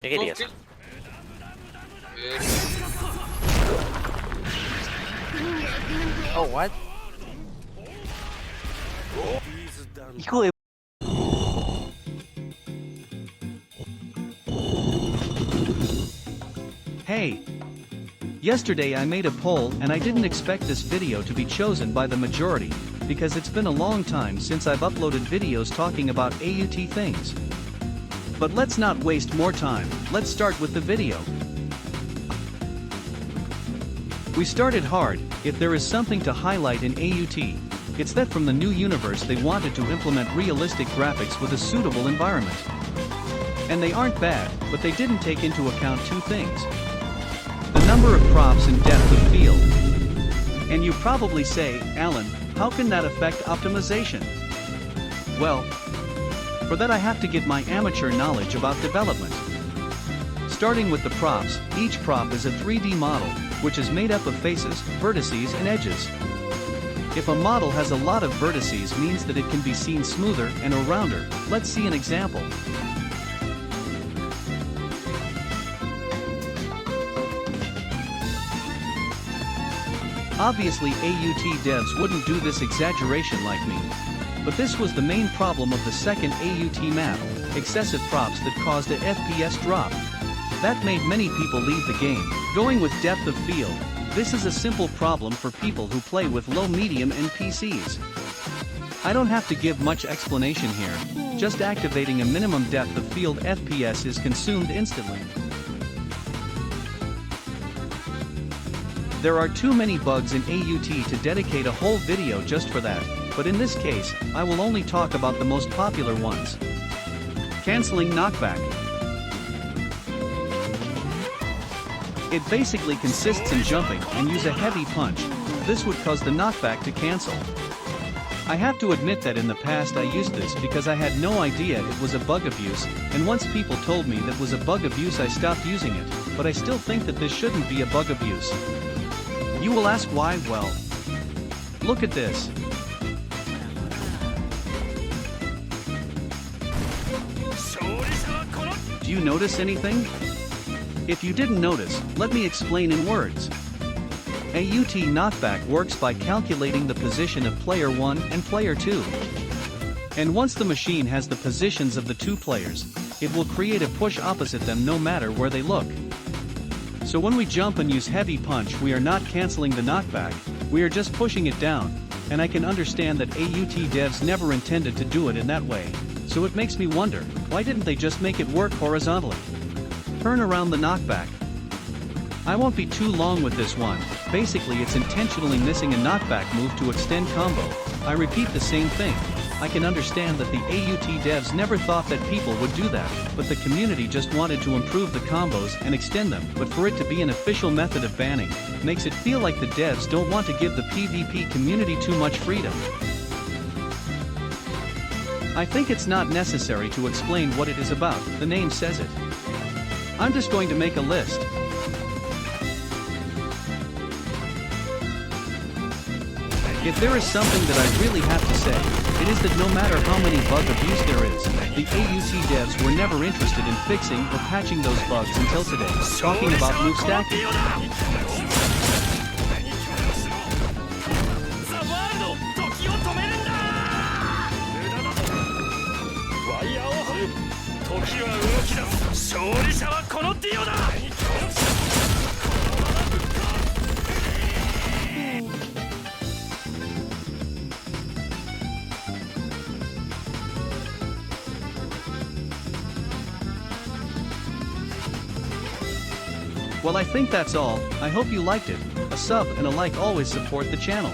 ¿Qué querías? Eh, Oh, what? Hijo de... Hey! Yesterday I made a poll and I didn't expect this video to be chosen by the majority, because it's been a long time since I've uploaded videos talking about AUT things. But let's not waste more time, let's start with the video. We started hard. If there is something to highlight in AUT, it's that from the new universe they wanted to implement realistic graphics with a suitable environment. And they aren't bad, but they didn't take into account two things: the number of props and depth of field. And you probably say, Alan, how can that affect optimization? Well, for that I have to get my amateur knowledge about development. Starting with the props, each prop is a 3D model, which is made up of faces, vertices and edges. If a model has a lot of vertices means that it can be seen smoother and or rounder. Let's see an example. Obviously AUT devs wouldn't do this exaggeration like me. But this was the main problem of the second AUT map, excessive props that caused a FPS drop. That made many people leave the game. Going with depth of field, this is a simple problem for people who play with low medium and PCs. I don't have to give much explanation here, just activating a minimum depth of field FPS is consumed instantly. There are too many bugs in AUT to dedicate a whole video just for that, but in this case, I will only talk about the most popular ones. Canceling knockback. It basically consists in jumping and use a heavy punch. This would cause the knockback to cancel. I have to admit that in the past I used this because I had no idea it was a bug abuse, and once people told me that was a bug abuse I stopped using it, but I still think that this shouldn't be a bug abuse. You will ask why. Well, look at this. Do you notice anything? If you didn't notice, let me explain in words. AUT knockback works by calculating the position of player 1 and player 2. And once the machine has the positions of the two players, it will create a push opposite them no matter where they look. So when we jump and use heavy punch, we are not canceling the knockback, we are just pushing it down, and I can understand that AUT devs never intended to do it in that way, so it makes me wonder, why didn't they just make it work horizontally? Turn around the knockback. I won't be too long with this one. Basically it's intentionally missing a knockback move to extend combo. I repeat the same thing. I can understand that the AUT devs never thought that people would do that, but the community just wanted to improve the combos and extend them, but for it to be an official method of banning, makes it feel like the devs don't want to give the PvP community too much freedom. I think it's not necessary to explain what it is about, the name says it. I'm just going to make a list. If there is something that I really have to say, it is that no matter how many bug abuse there is, the AUT devs were never interested in fixing or patching those bugs until today, talking about move stacking. Well, I think that's all. I hope you liked it. A sub and a like always support the channel.